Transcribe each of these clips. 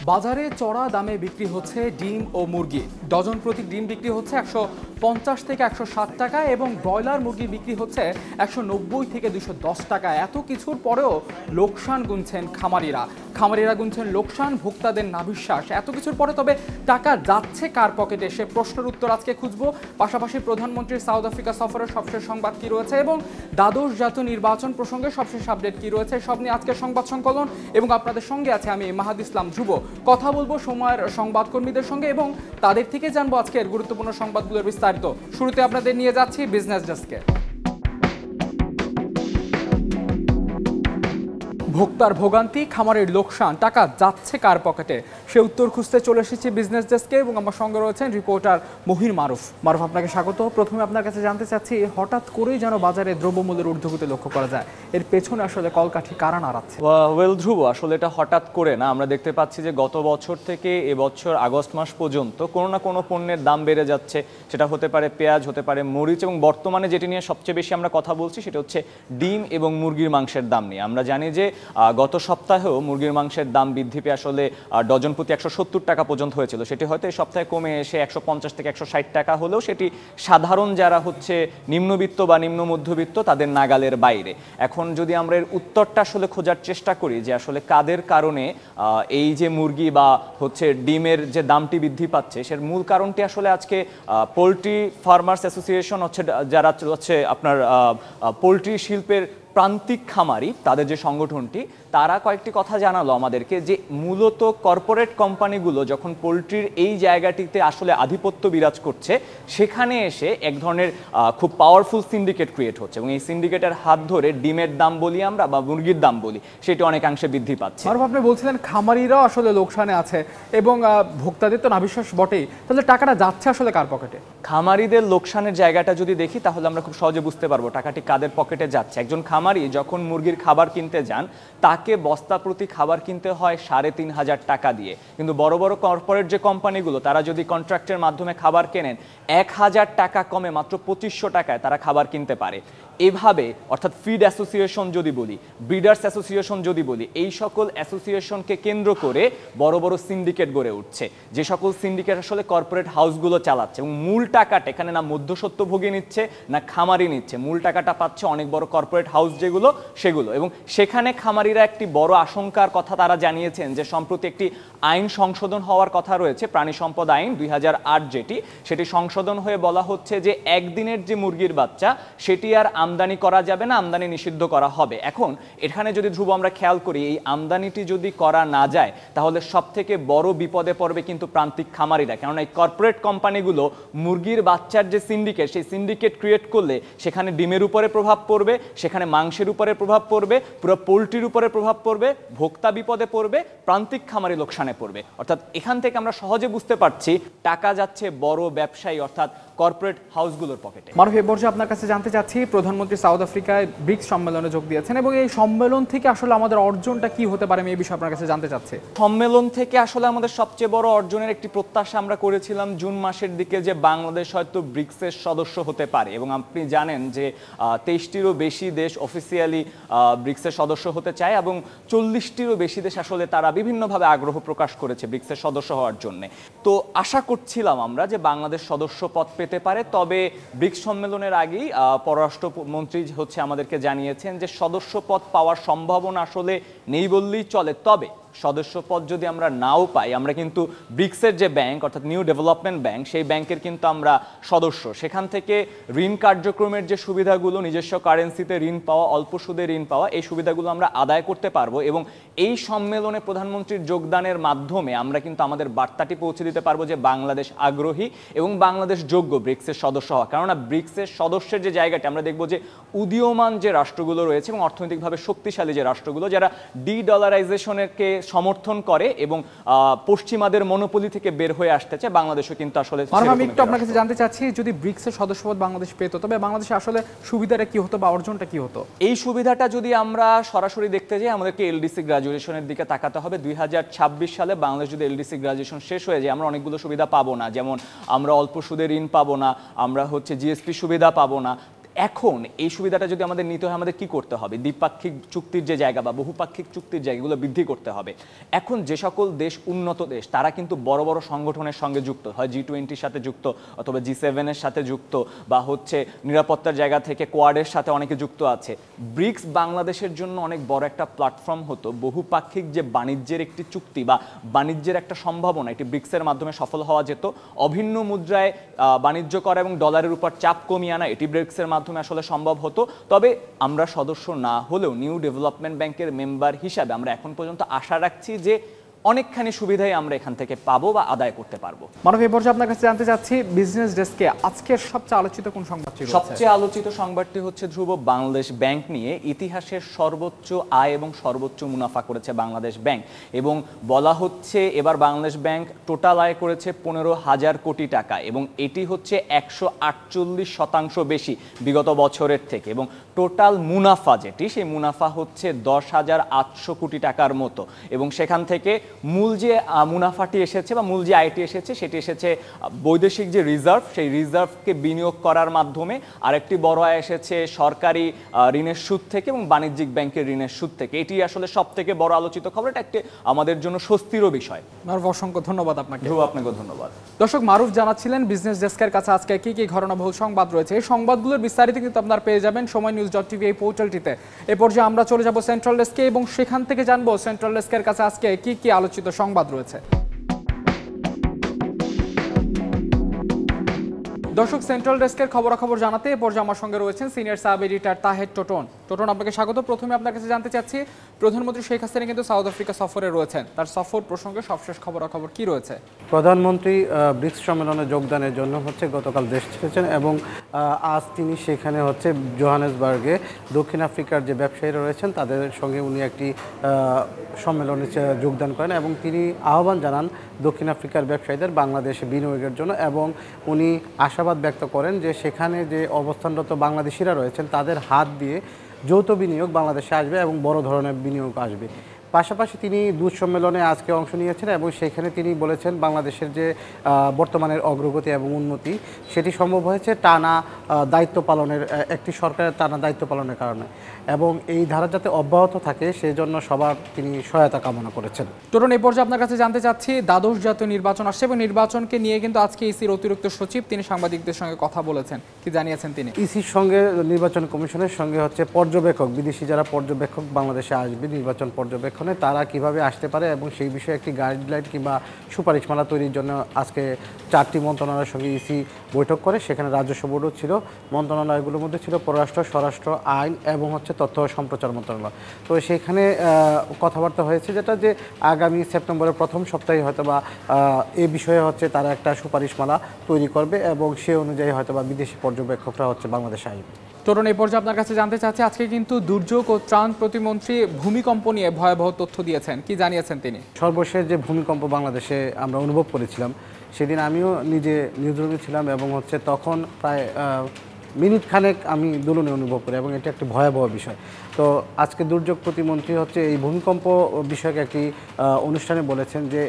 বাজারে চড়া দামে বিক্রি হচ্ছে ডিম ও মুরগি। ডজন প্রতি ডিম বিক্রি হচ্ছে 150 থেকে 160 টাকা এবং ব্রয়লার মুরগি বিক্রি হচ্ছে 190 থেকে 210 টাকা। এত কিছুর পরেও লোকসান গুনছেন খামারিরা গুনছেন লোকসান, ভোক্তাদের নাভিশ্বাস। এত কিছুর পরে তবে টাকা যাচ্ছে কার পকেটে, সে প্রশ্নের উত্তর আজকে খুঁজবো। পাশাপাশি প্রধানমন্ত্রীর সাউথ আফ্রিকা সফরের সবশেষ সংবাদ কি রয়েছে এবং দ্বাদশ জাতীয় নির্বাচন প্রসঙ্গে সবশেষ আপডেট কি রয়েছে, সব নিয়ে আজকের সংবাদ সংকলন। এবং আপনাদের সঙ্গে আছে আমি মাহাদ ইসলাম ধ্রুব। কথা বলবো সময়ের সংবাদকর্মীদের সঙ্গে এবং তাদের থেকে জানবো আজকের গুরুত্বপূর্ণ সংবাদগুলোর বিস্তারিত। শুরুতে আপনাদের নিয়ে যাচ্ছি বিজনেস ডেস্কে। ভোক্তার ভোগান্তি, খামারের লোকসান, টাকা যাচ্ছে কার পকেটে, সে উত্তর খুঁজতে চলে এসেছি বিজনেস ডেস্কে এবং আমার সঙ্গে রয়েছেন রিপোর্টার মহির মারুফ। আপনাকে স্বাগত। প্রথমে আপনার কাছে জানতে চাচ্ছি, হঠাৎ করেই যেন বাজারে দ্রব্যমূল্যের ঊর্ধ্বগতি লক্ষ্য করা যায়, এর পেছনে আসলে কলকাঠি কারা নাড়াচ্ছে? ওয়েল ধ্রুব, আসলে এটা হঠাৎ করে না। আমরা দেখতে পাচ্ছি যে গত বছর থেকে এবছর আগস্ট মাস পর্যন্ত কোনো না কোনো পণ্যের দাম বেড়ে যাচ্ছে। সেটা হতে পারে পেঁয়াজ, হতে পারে মরিচ, এবং বর্তমানে যেটি নিয়ে সবচেয়ে বেশি আমরা কথা বলছি সেটা হচ্ছে ডিম এবং মুরগির মাংসের দাম নিয়ে। আমরা জানি যে গত সপ্তাহেও মুরগির মাংসের দাম বৃদ্ধি পেয়ে আসলে ডজন প্রতি 170 টাকা পর্যন্ত হয়েছিল। সেটি হয়তো এই সপ্তাহে কমে এসে 150 থেকে 160 টাকা হলেও সেটি সাধারণ যারা হচ্ছে নিম্নবিত্ত বা নিম্ন মধ্যবিত্ত তাদের নাগালের বাইরে। এখন যদি আমরা এর উত্তরটা আসলে খোঁজার চেষ্টা করি যে আসলে কাদের কারণে এই যে মুরগি বা হচ্ছে ডিমের যে দামটি বৃদ্ধি পাচ্ছে, সের মূল কারণটি আসলে আজকে পোলট্রি ফার্মার্স অ্যাসোসিয়েশন হচ্ছে, যারা হচ্ছে আপনার পোলট্রি শিল্পের প্রান্তিক খামারি, তাদের যে সংগঠনটি, তারা কয়েকটি কথা জানালো আমাদেরকে যে মূলত কর্পোরেট কোম্পানিগুলো যখন পোলট্রির এই জায়গাটিতে আসলে আধিপত্য বিরাজ করছে, সেখানে এসে এক ধরনের খুব পাওয়ারফুল সিন্ডিকেট ক্রিয়েট হচ্ছে এবং এই সিন্ডিকেটের হাত ধরে ডিমের দাম বলি আমরা বা মুরগির দাম বলি, সেটি অনেকাংশে বৃদ্ধি পাচ্ছে। আপনি বলছিলেন খামারিরাও আসলে লোকসানে আছে এবং ভোক্তাদের তো নাভিশ্বাস বটেই, তাহলে টাকাটা যাচ্ছে আসলে কার পকেটে? খামারিদের লোকসানের জায়গাটা যদি দেখি তাহলে আমরা খুব সহজে বুঝতে পারবো টাকাটি কাদের পকেটে যাচ্ছে। একজন খামারি যখন মুরগির খাবার কিনতে যান, তাকে বস্তা প্রতি খাবার কিনতে হয় 3,500 টাকা দিয়ে, কিন্তু বড় বড় কর্পোরেট যে কোম্পানিগুলো, তারা যদি কন্ট্রাক্টের মাধ্যমে খাবার কেনেন 1,000 টাকা কমে মাত্র 2500 টাকায় তারা খাবার কিনতে পারে। এভাবে অর্থাৎ ফিড অ্যাসোসিয়েশন যদি বলি, ব্রিডার্স অ্যাসোসিয়েশন যদি বলি, এই সকল অ্যাসোসিয়েশনকে কেন্দ্র করে বড় বড় সিন্ডিকেট গড়ে উঠছে, যে সকল সিন্ডিকেট আসলে কর্পোরেট হাউসগুলো চালাচ্ছে। এবং মূল টাকাটা এখানে না মধ্যস্বত্বভোগী নিচ্ছে না খামারি নিচ্ছে, মূল টাকাটা পাচ্ছে অনেক বড় কর্পোরেট হাউস যেগুলো, সেগুলো। এবং সেখানে খামারিরা একটি বড় আশঙ্কার কথা তারা জানিয়েছেন যে সম্প্রতি একটি আইন সংশোধন হওয়ার কথা রয়েছে, প্রাণী সম্পদ আইন 2008, সেটি সংশোধন হয়ে বলা হচ্ছে যে একদিনের যে মুরগির বাচ্চা, সেটি আর আমদানি করা যাবে না, আমদানি নিষিদ্ধ করা হবে। এখন এখানে যদি ধ্রুব আমরা খেয়াল করি, এই আমদানিটি যদি করা না যায় তাহলে সব থেকে বড় বিপদে পড়বে কিন্তু প্রান্তিক খামারিরা। কেননা এই কর্পোরেট কোম্পানিগুলো মুরগির বাচ্চার যে সিন্ডিকেট, সেই সিন্ডিকেট ক্রিয়েট করলে সেখানে ডিমের উপরে প্রভাব পড়বে, সেখানে মাংসের উপরে প্রভাব পড়বে, পুরো পোলট্রির উপরে প্রভাব পড়বে, ভোক্তা বিপদে পড়বে, প্রান্তিক খামারি লোকসানে পড়বে। অর্থাৎ এখান থেকে আমরা সহজে বুঝতে পারছি টাকা যাচ্ছে বড় ব্যবসায়ী অর্থাৎ কর্পোরেট হাউসগুলোর পকেটে। মারুফ, এ পর্যায়ে আপনার কাছে জানতে চাচ্ছি, প্রধানমন্ত্রী সাউথ আফ্রিকায় ব্রিক্স সম্মেলনে যোগ দিয়েছেন এবং এই সম্মেলন থেকে আসলে আমাদের অর্জনটা কি হতে পারে, আমি এই বিষয়ে আপনার কাছে জানতে চাচ্ছি। সম্মেলন থেকে আসলে আমাদের সবচেয়ে বড় অর্জনের একটি প্রত্যাশা আমরা করেছিলাম জুন মাসের দিকে, যে বাংলাদেশ হয়তো ব্রিক্সের সদস্য হতে পারে। এবং আপনি জানেন যে 23টিরও বেশি দেশ অফিসিয়ালি ব্রিক্সের সদস্য হতে চায় এবং 40টিরও বেশি দেশ আসলে তারা বিভিন্নভাবে আগ্রহ প্রকাশ করেছে ব্রিক্সের সদস্য হওয়ার জন্য। তো আশা করছিলাম আমরা যে বাংলাদেশ সদস্য পদ পেতে পারে। তবে ব্রিক্স সম্মেলনের আগেই পররাষ্ট্রমন্ত্রী হচ্ছে আমাদেরকে জানিয়েছেন যে সদস্য পদ পাওয়ার সম্ভাবনা আসলে নেই বললেই চলে। তবে সদস্য পদ যদি আমরা নাও পাই, আমরা কিন্তু ব্রিক্সের যে ব্যাংক অর্থাৎ নিউ ডেভেলপমেন্ট ব্যাংক, সেই ব্যাংকের কিন্তু আমরা সদস্য। সেখান থেকে ঋণ কার্যক্রমের যে সুবিধাগুলো, নিজস্ব কারেন্সিতে ঋণ পাওয়া, অল্প সুদে ঋণ পাওয়া, এই সুবিধাগুলো আমরা আদায় করতে পারবো। এবং এই সম্মেলনে প্রধানমন্ত্রীর যোগদানের মাধ্যমে আমরা কিন্তু আমাদের বার্তাটি পৌঁছে দিতে পারবো যে বাংলাদেশ আগ্রহী এবং বাংলাদেশ যোগ্য ব্রিক্সের সদস্য হওয়া। কেননা ব্রিক্সের সদস্যের যে জায়গাটি, আমরা দেখবো যে উদীয়মান যে রাষ্ট্রগুলো রয়েছে এবং অর্থনৈতিকভাবে শক্তিশালী যে রাষ্ট্রগুলো, যারা ডি-ডলারাইজেশনকে সমর্থন করে এবং পশ্চিমাদের মনোপলি থেকে বের হয়ে আসতে চায়, বাংলাদেশও কিন্তু আসলে। আমি একটু আপনার কাছে জানতে চাচ্ছি, যদি ব্রিক্সের সদস্যপদ বাংলাদেশ পেত, তবে বাংলাদেশে আসলে সুবিধাটা কি হতো বা অর্জনটা কি হতো? এই সুবিধাটা যদি আমরা সরাসরি দেখতে যাই, আমাদেরকে এলডিসি গ্রাজুয়েশনের দিকে তাকাতে হবে। 2026 সালে বাংলাদেশ যদি এলডিসি গ্রাজুয়েশন শেষ হয়ে যায়, আমরা অনেকগুলো সুবিধা পাবো না। যেমন আমরা অল্প সুদে ঋণ পাবো না, আমরা হচ্ছে জিএসপি সুবিধা পাবো না। এখন এই সুবিধাটা যদি আমাদের নিতে হয় আমাদের কি করতে হবে? দ্বিপাক্ষিক চুক্তির যে জায়গা বা বহুপাক্ষিক চুক্তির জায়গাগুলো বৃদ্ধি করতে হবে। এখন যে সকল দেশ উন্নত দেশ তারা কিন্তু বড় বড় সংগঠনের সঙ্গে যুক্ত, হয় G20-র সাথে যুক্ত অথবা G7-এর সাথে যুক্ত, বা হচ্ছে নিরাপত্তার জায়গা থেকে কোয়াডের সাথে অনেকে যুক্ত আছে। ব্রিক্স বাংলাদেশের জন্য অনেক বড় একটা প্ল্যাটফর্ম হতো। বহুপাক্ষিক যে বাণিজ্যের একটি চুক্তি বা বাণিজ্যের একটা সম্ভাবনা, এটি ব্রিক্সের মাধ্যমে সফল হওয়া যেত। অভিন্ন মুদ্রায় বাণিজ্য করা এবং ডলারের উপর চাপ কমিয়ে আনা, এটি ব্রিক্সের মাধ্যমে আসলে সম্ভব হতো। তবে আমরা সদস্য না হলেও নিউ ডেভেলপমেন্ট ব্যাংকের মেম্বার হিসাবে আমরা এখন পর্যন্ত আশা রাখছি যে অনেকখানি সুবিধাই আমরা এখান থেকে পাবো বা আদায় করতে পারবো। মানব, এই পর্যায়ে আপনার কাছে জানতে চাচ্ছি বিজনেস ডেস্কে আজকের সবচেয়ে আলোচিত কোন সংবাদটি রয়েছে? সবচেয়ে আলোচিত সংবাদটি হচ্ছে ধ্রুব, বাংলাদেশ ব্যাংক নিয়ে ইতিহাসের সর্বোচ্চ আয় এবং সর্বোচ্চ মুনাফা করেছে বাংলাদেশ ব্যাংক, এবং বলা হচ্ছে এবার বাংলাদেশ ব্যাংক টোটাল আয় করেছে 15,000 কোটি টাকা, এবং এটি হচ্ছে 148% বেশি বিগত বছরের থেকে, এবং টোটাল মুনাফা যেটি সেই মুনাফা হচ্ছে 10,800 কোটি টাকার মতো। এবং সেখান থেকে মূল যে মুনাফাটি এসেছে বা মূল যে আয়টি এসেছে সেটি এসেছে বৈদেশিক যে রিজার্ভ, সেই রিজার্ভকে বিনিয়োগ করার মাধ্যমে। আরেকটি বড় আয় এসেছে সরকারি ঋণের সুদ থেকে এবং বাণিজ্যিক ব্যাংকের ঋণের সুদ থেকে। এটি আসলে সব থেকে বড় আলোচিত খবর, এটা একটি আমাদের জন্য স্বস্তিরও বিষয়। মারুফ, অসংখ্য ধন্যবাদ আপনাকে। ধ্রুব, আপনাকে ধন্যবাদ। দর্শক, মারুফ জানাচ্ছিলেন বিজনেস ডেস্কের কাছে আজকে কি কি ঘটনাবহুল সংবাদ রয়েছে। এই সংবাদগুলোর বিস্তারিত কিন্তু আপনারা পেয়ে যাবেন সময়নিউজ.tv এই পোর্টালটিতে। এ পর্যায়ে আমরা চলে যাব সেন্ট্রাল ডেস্কে এবং সেখান থেকে জানবো সেন্ট্রাল ডেস্কের কাছে আজকে কি কি আলোচিত সংবাদ রয়েছে। দর্শক, সেন্ট্রাল ডেস্কের খবরাখবর জানাতে এ পর্যায়ে আমার সঙ্গে রয়েছেন senior sub editor Taher Toton. Toton, আপনাকে স্বাগত। প্রথমে আপনার কাছে জানতে চাচ্ছি, প্রধানমন্ত্রী শেখ হাসিনা কিন্তু সাউথ আফ্রিকা সফরে রয়েছেন, তার সফর প্রসঙ্গে সবশেষ খবরাখবর কি রয়েছে? প্রধানমন্ত্রী ব্রিক্স সম্মেলনে যোগদানের জন্য গতকাল দেশ ছেড়েছেন, এবং আজ তিনি সেখানে জোহানেসবার্গে দক্ষিণ আফ্রিকার যে ব্যবসায়ীরা রয়েছেন তাদের সঙ্গে উনি একটি সম্মেলনে যোগদান করেন, এবং তিনি আহ্বান জানান দক্ষিণ আফ্রিকার ব্যবসায়ীদের বাংলাদেশে বিনিয়োগের জন্য, এবং উনি আশাবাদ ব্যক্ত করেন যে সেখানে যে অবস্থানরত বাংলাদেশিরা রয়েছেন তাদের হাত দিয়ে যৌথ বিনিয়োগ বাংলাদেশে আসবে এবং বড় ধরনের বিনিয়োগ আসবে। পাশাপাশি তিনি দূত সম্মেলনে আজকে অংশ নিয়েছেন, এবং সেখানে তিনি বলেছেন বাংলাদেশের যে বর্তমানের অগ্রগতি এবং উন্নতি সেটি সম্ভব হয়েছে টানা দায়িত্ব পালনের, একটি সরকারের টানা দায়িত্ব পালনের কারণে, এবং এই ধারা যাতে অব্যাহত থাকে সেজন্য সবার তিনি সহায়তা কামনা করেছেন। তরুণ, এই পর্যায়ে আপনার কাছে জানতে চাচ্ছি, দ্বাদশ জাতীয় নির্বাচন আসছে এবং নির্বাচনকে নিয়ে কিন্তু আজকে ইসির অতিরিক্ত সচিব তিনি সাংবাদিকদের সঙ্গে কথা বলেছেন, কি জানিয়েছেন তিনি? ইসির সঙ্গে নির্বাচন কমিশনের সঙ্গে পর্যবেক্ষক, বিদেশি যারা পর্যবেক্ষক বাংলাদেশে আসবে নির্বাচন পর্যবেক্ষণে, তারা কিভাবে আসতে পারে এবং সেই বিষয়ে একটি গাইডলাইন কিংবা সুপারিশমালা তৈরির জন্য আজকে 4টি মন্ত্রণালয়ের সঙ্গে ইসি বৈঠক করে। সেখানে রাজস্ব বোর্ডও ছিল, মন্ত্রণালয়গুলোর মধ্যে ছিল পররাষ্ট্র, স্বরাষ্ট্র, আইন এবং তথ্য ও সম্প্রচার মন্ত্রণালয়। তো সেখানে কথাবার্তা হয়েছে যেটা যে আগামী সেপ্টেম্বরের প্রথম সপ্তাহে হয়তোবা এ বিষয়ে তারা একটা সুপারিশমালা তৈরি করবে, এবং সে অনুযায়ী হয়তোবা বিদেশি পর্যবেক্ষকরা বাংলাদেশে আসবে। তরুণ, এই পর্যায়ে আপনার কাছে জানতে চাচ্ছি, আজকে কিন্তু দুর্যোগ ও ত্রাণ প্রতিমন্ত্রী ভূমিকম্প নিয়ে ভয়াবহ তথ্য দিয়েছেন, কি জানিয়েছেন তিনি? সর্বশেষ যে ভূমিকম্প বাংলাদেশে আমরা অনুভব করেছিলাম সেদিন আমিও নিজে নিউজরুমে ছিলাম, এবং তখন প্রায় মিনিট খানেক আমি দোলনে অনুভব করি, এবং এটা একটি ভয়াবহ বিষয়। তো আজকে দুর্যোগ প্রতিমন্ত্রী এই ভূমিকম্প বিষয়ক একটি অনুষ্ঠানে বলেছেন যে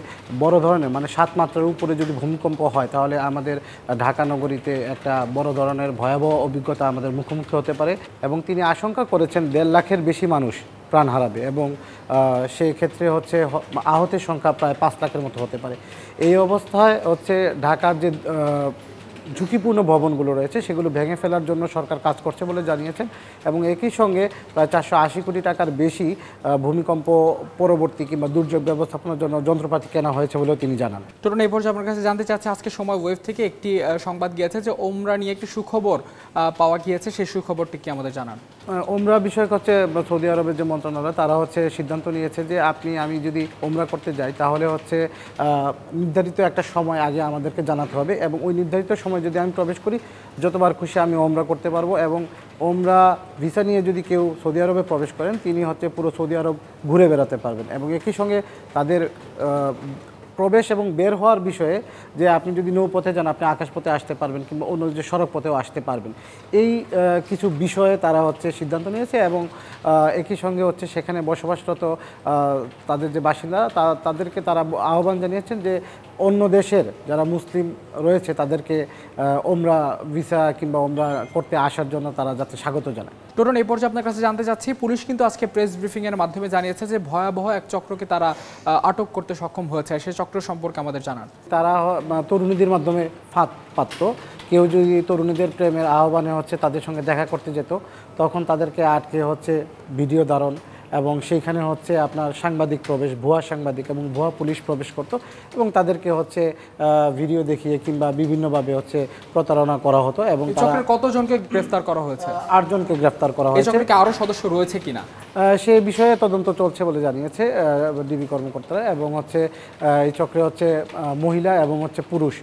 বড় ধরনের 7 মাত্রার উপরে যদি ভূমিকম্প হয় তাহলে আমাদের ঢাকা নগরীতে একটা বড় ধরনের ভয়াবহ অভিজ্ঞতা আমাদের মুখোমুখি হতে পারে, এবং তিনি আশঙ্কা করেছেন 1.5 লাখের বেশি মানুষ প্রাণ হারাবে, এবং সেই ক্ষেত্রে আহতের সংখ্যা প্রায় 5 লাখের মতো হতে পারে। এই অবস্থায় ঢাকার যে ঝুঁকিপূর্ণ ভবনগুলো রয়েছে সেগুলো ভেঙে ফেলার জন্য সরকার কাজ করছে বলে জানিয়েছেন, এবং একই সঙ্গে প্রায় 480 কোটি টাকার বেশি ভূমিকম্প পরবর্তী কিংবা দুর্যোগ ব্যবস্থাপনার জন্য যন্ত্রপাতি কেনা হয়েছে বলেও তিনি জানান। তরুণ, এই পর্যায়ে আপনার কাছে জানতে চাচ্ছি, আজকে সময় ওয়েব থেকে একটি সংবাদ গিয়েছে যে ওমরা নিয়ে একটি সুখবর পাওয়া গিয়েছে, সেই সুখবরটি কি আমাদের জানান? ওমরা বিষয়ক সৌদি আরবের যে মন্ত্রণালয় তারা সিদ্ধান্ত নিয়েছে যে আমি যদি ওমরা করতে যাই তাহলে নির্ধারিত একটা সময় আগে আমাদেরকে জানাতে হবে, এবং ওই নির্ধারিত সময় যদি আমি প্রবেশ করি যতবার খুশি আমি ওমরা করতে পারবো, এবং ওমরা ভিসা নিয়ে যদি কেউ সৌদি আরবে প্রবেশ করেন তিনি পুরো সৌদি আরব ঘুরে বেড়াতে পারবেন, এবং একই সঙ্গে তাদের প্রবেশ এবং বের হওয়ার বিষয়ে যে আপনি যদি নৌপথে যান আপনি আকাশপথে আসতে পারবেন কিংবা অন্য যে সড়ক পথেও আসতে পারবেন, এই কিছু বিষয়ে তারা সিদ্ধান্ত নিয়েছে, এবং একই সঙ্গে সেখানে বসবাসরত তাদের যে বাসিন্দা তাদেরকে তারা আহ্বান জানিয়েছেন যে অন্য দেশের যারা মুসলিম রয়েছে তাদেরকে ওমরা ভিসা কিংবা ওমরা করতে আসার জন্য তারা যাতে স্বাগত জানায়। টোটন, এই পর্যায়ে আপনার কাছে জানতে চাচ্ছি, পুলিশ কিন্তু আজকে প্রেস ব্রিফিংয়ের মাধ্যমে জানিয়েছে যে ভয়াবহ এক চক্রকে তারা আটক করতে সক্ষম হয়েছে। সেই চক্র সম্পর্কে আমাদের জানান। তারা তরুণীদের মাধ্যমে ফাঁদ পাতত। কেউ যদি তরুণীদের প্রেমের আহ্বানে তাদের সঙ্গে দেখা করতে যেত, তখন তাদেরকে আটকে ভিডিও ধারণ এবং সেইখানে আপনার সাংবাদিক প্রবেশ, ভুয়া সাংবাদিক এবং ভুয়া পুলিশ প্রবেশ করত এবং তাদেরকে ভিডিও দেখিয়ে কিংবা বিভিন্নভাবে প্রতারণা করা হতো। এবং চক্রের কতজনকে গ্রেফতার করা হয়েছে? 8 জনকে গ্রেফতার করা এই হয়েছে। চক্রে কি আরো সদস্য রয়েছে কিনা সে বিষয়ে তদন্ত চলছে বলে জানিয়েছে ডিবি কর্মকর্তারা। এবং এই চক্রে মহিলা এবং পুরুষ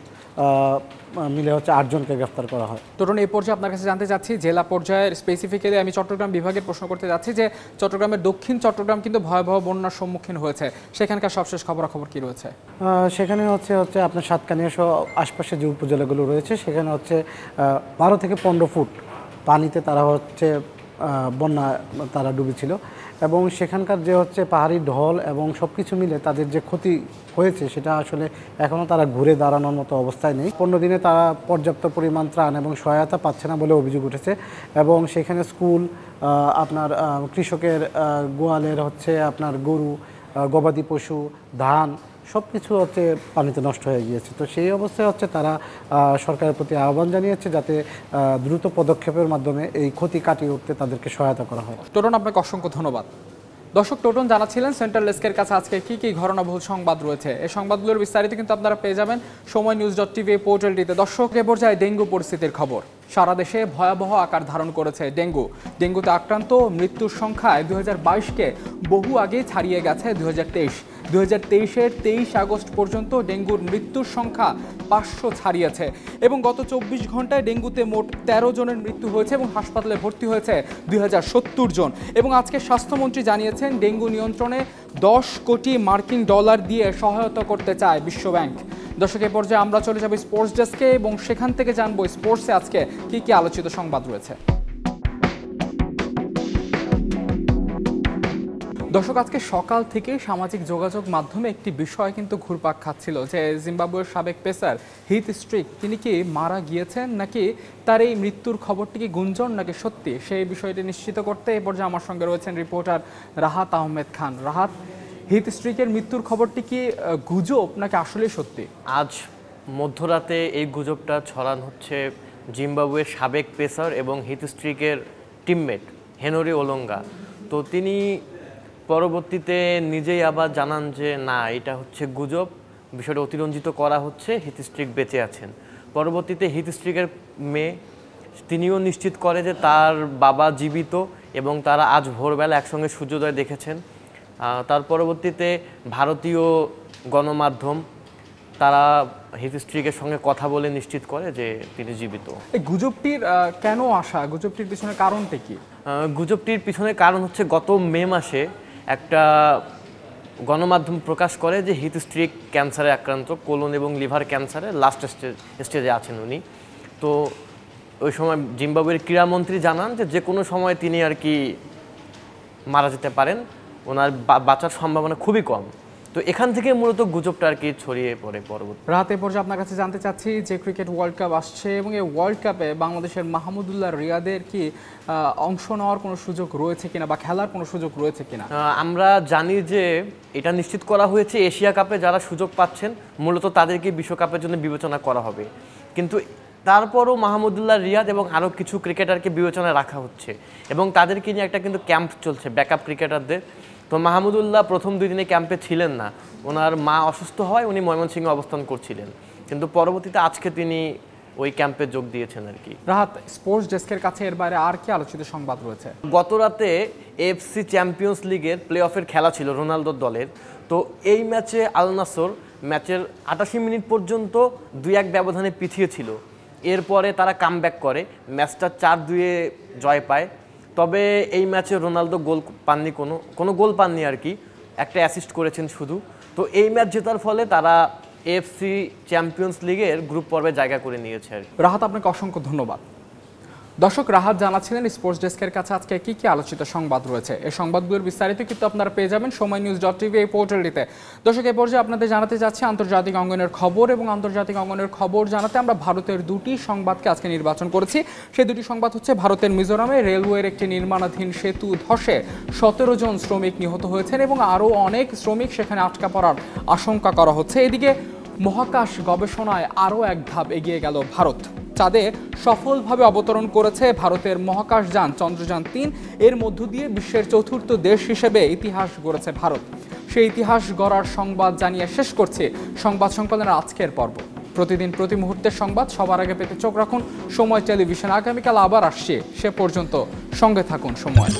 মিলে 8 জনকে গ্রেফতার করা হয়। তরুণ, এই পর্যায়ে আপনার কাছে জানতে চাচ্ছি, জেলা পর্যায়ের স্পেসিফিক্যালি আমি চট্টগ্রাম বিভাগের প্রশ্ন করতে যাচ্ছি যে চট্টগ্রামের দক্ষিণ চট্টগ্রাম কিন্তু ভয়াবহ বন্যার সম্মুখীন হয়েছে, সেখানকার সবশেষ খবরাখবর কি রয়েছে? সেখানে আপনার সাতকানিয়া সহ আশপাশে যে উপজেলাগুলো রয়েছে সেখানে 12 থেকে 15 ফুট পানিতে তারা বন্যা তারা ডুবেছিল এবং সেখানকার যে পাহাড়ি ঢল এবং সব কিছু মিলে তাদের যে ক্ষতি হয়েছে সেটা আসলে এখনও তারা ঘুরে দাঁড়ানোর মতো অবস্থায় নেই। 15 দিনে তারা পর্যাপ্ত পরিমাণ ত্রাণ এবং সহায়তা পাচ্ছে না বলে অভিযোগ উঠেছে এবং সেখানে স্কুল, আপনার কৃষকের গোয়ালের আপনার গরু, গবাদি পশু, ধান সব কিছু পানিতে নষ্ট হয়ে গিয়েছে। তো সেই অবস্থায় তারা সরকারের প্রতি আহ্বান জানিয়েছে যাতে দ্রুত পদক্ষেপের মাধ্যমে এই ক্ষতি কাটিয়ে উঠতে তাদেরকে সহায়তা করা হয়। টোটন, আপনাকে অসংখ্য ধন্যবাদ। দর্শক, টোটন জানাচ্ছিলেন সেন্ট্রাল ডেস্কের কাছে আজকে কি ঘটনাবহুল সংবাদ রয়েছে। এই সংবাদগুলোর বিস্তারিত কিন্তু আপনারা পেয়ে যাবেন সময়নিউজ.tv পোর্টালটিতে। দর্শক, এ পর্যায়ে ডেঙ্গু পরিস্থিতির খবর। সারা দেশে ভয়াবহ আকার ধারণ করেছে ডেঙ্গুতে আক্রান্ত মৃত্যুর সংখ্যায় 2022-কে বহু আগেই ছাড়িয়ে গেছে 2023। 2023-এর 23 আগস্ট পর্যন্ত ডেঙ্গুর মৃত্যুর সংখ্যা 500 ছাড়িয়েছে এবং গত 24 ঘন্টায় ডেঙ্গুতে মোট 13 জনের মৃত্যু হয়েছে এবং হাসপাতালে ভর্তি হয়েছে 2070 জন। এবং আজকে স্বাস্থ্যমন্ত্রী জানিয়েছেন ডেঙ্গু নিয়ন্ত্রণে 10 কোটি মার্কিন ডলার দিয়ে সহায়তা করতে চায় বিশ্বব্যাংক। দর্শক, এই পর্যায়ে আমরা চলে যাব স্পোর্টস ডেস্কে এবং সেখান থেকে জানবো স্পোর্টসে আজকে কি আলোচিত সংবাদ রয়েছে। দর্শক, আজকে সকাল থেকে সামাজিক যোগাযোগ মাধ্যমে একটি বিষয় কিন্তু ঘুরপাক খাচ্ছিল যে জিম্বাবুয়ের সাবেক পেসার হিথ স্ট্রিক তিনি কি মারা গিয়েছেন নাকি তার এই মৃত্যুর খবরটি কি গুঞ্জন নাকি সত্যি, সেই বিষয়টি নিশ্চিত করতে এই পর্যায়ে আমার সঙ্গে রয়েছেন রিপোর্টার রাহাত আহমেদ খান। রাহাত, হিথ স্ট্রিকের মৃত্যুর খবরটি কি গুজব নাকি আসলেই সত্যি? আজ মধ্যরাতে এই গুজবটা ছড়ানো হচ্ছে জিম্বাবুয়ের সাবেক পেসার এবং হিথ স্ট্রিকের টিমমেট হেনরি ওলঙ্গা। তো তিনি পরবর্তীতে নিজেই আবার জানান যে না, এটা হচ্ছে গুজব, বিষয়টা অতিরঞ্জিত করা হচ্ছে, হিথ স্ট্রিক বেঁচে আছেন। পরবর্তীতে হিথ স্ট্রিকের মেয়ে তিনিও নিশ্চিত করে যে তার বাবা জীবিত এবং তারা আজ ভোরবেলা একসঙ্গে সূর্যোদয় দেখেছেন। তার পরবর্তীতে ভারতীয় গণমাধ্যম তারা হিথ স্ট্রিকের সঙ্গে কথা বলে নিশ্চিত করে যে তিনি জীবিত। এই গুজবটির কেন আসা, গুজবটির পিছনে কারণটা কি? গুজবটির পিছনে কারণ হচ্ছে গত মে মাসে একটা গণমাধ্যম প্রকাশ করে যে হিথ স্ট্রিক ক্যান্সারে আক্রান্ত, কোলন এবং লিভার ক্যান্সারে লাস্ট স্টেজে আছেন উনি। তো ওই সময় জিম্বাবুয়ের ক্রীড়ামন্ত্রী জানান যে কোনো সময় তিনি আর কি মারা যেতে পারেন, ওনার বাঁচার সম্ভাবনা খুবই কম। তো এখান থেকে মূলত গুজবটা আর কি ছড়িয়ে পড়ে পরবর্তী। রাতে পর্যায়ে আপনার কাছে জানতে চাচ্ছি যে ক্রিকেট ওয়ার্ল্ড কাপ আসছে এবং এই ওয়ার্ল্ড কাপে বাংলাদেশের মাহমুদুল্লাহ রিয়াদের কি অংশ নেওয়ার কোনো সুযোগ রয়েছে কিনা বা খেলার কোনো সুযোগ রয়েছে কিনা? আমরা জানি যে এটা নিশ্চিত করা হয়েছে এশিয়া কাপে যারা সুযোগ পাচ্ছেন মূলত তাদেরকে বিশ্বকাপের জন্য বিবেচনা করা হবে, কিন্তু তারপরও মাহমুদুল্লাহ রিয়াদ এবং আরও কিছু ক্রিকেটারকে বিবেচনায় রাখা হচ্ছে এবং তাদেরকে নিয়ে একটা কিন্তু ক্যাম্প চলছে ব্যাকআপ ক্রিকেটারদের। তো মাহমুদুল্লাহ প্রথম 2 দিনে ক্যাম্পে ছিলেন না, ওনার মা অসুস্থ হয়, উনি ময়মনসিংহে অবস্থান করছিলেন, কিন্তু পরবর্তীতে আজকে তিনি ওই ক্যাম্পে যোগ দিয়েছেন আর কি। রাহাত, স্পোর্টস ডেস্কের কাছে এর বাইরে আর কি আলোচিত সংবাদ রয়েছে? গত রাতে এফসি চ্যাম্পিয়ন্স লিগের প্লে অফের খেলা ছিল রোনালদোর দলের। তো এই ম্যাচে আল নাসর ম্যাচের 88 মিনিট পর্যন্ত 2-1 ব্যবধানে পিছিয়ে ছিল। এরপরে তারা কামব্যাক করে ম্যাচটা 4-2-এ জয় পায়। তবে এই ম্যাচে রোনালদো গোল পাননি, কোনো গোল পাননি আর কি, একটা অ্যাসিস্ট করেছেন শুধু। তো এই ম্যাচ জেতার ফলে তারা এফসি চ্যাম্পিয়ন্স লিগের গ্রুপ পর্বে জায়গা করে নিয়েছে আর কি। রাহাত, আপনাকে অসংখ্য ধন্যবাদ। দর্শক, রাহাত জানাচ্ছিলেন স্পোর্টস ডেস্কের কাছে আজকে কি কি আলোচিত সংবাদ রয়েছে। এই সংবাদগুলোর বিস্তারিত কিন্তু আপনারা পেয়ে যাবেন সময়নিউজ.tv এই পোর্টালটিতে। দর্শক, এই পর্যায়ে আপনাদের জানাতে যাচ্ছি আন্তর্জাতিক অঙ্গনের খবর, এবং আন্তর্জাতিক অঙ্গনের খবর জানাতে আমরা ভারতের দুটি সংবাদকে আজকে নির্বাচন করেছি। সেই দুটি সংবাদ হচ্ছে, ভারতের মিজোরামে রেলওয়ের একটি নির্মাণাধীন সেতু ধসে 17 জন শ্রমিক নিহত হয়েছেন এবং আরও অনেক শ্রমিক সেখানে আটকা পড়ার আশঙ্কা করা হচ্ছে। এদিকে মহাকাশ গবেষণায় আরও এক ধাপ এগিয়ে গেল ভারত। চাঁদে সফলভাবে অবতরণ করেছে ভারতের মহাকাশযান চন্দ্রযান-3। এর মধ্য দিয়ে বিশ্বের চতুর্থ দেশ হিসেবে ইতিহাস গড়েছে ভারত। সেই ইতিহাস গড়ার সংবাদ জানিয়ে শেষ করছে সংবাদ সংকলনের আজকের পর্ব। প্রতিদিন প্রতি মুহূর্তের সংবাদ সবার আগে পেতে চোখ রাখুন সময় টেলিভিশন। আগামীকাল আবার আসছে, সে পর্যন্ত সঙ্গে থাকুন সময়।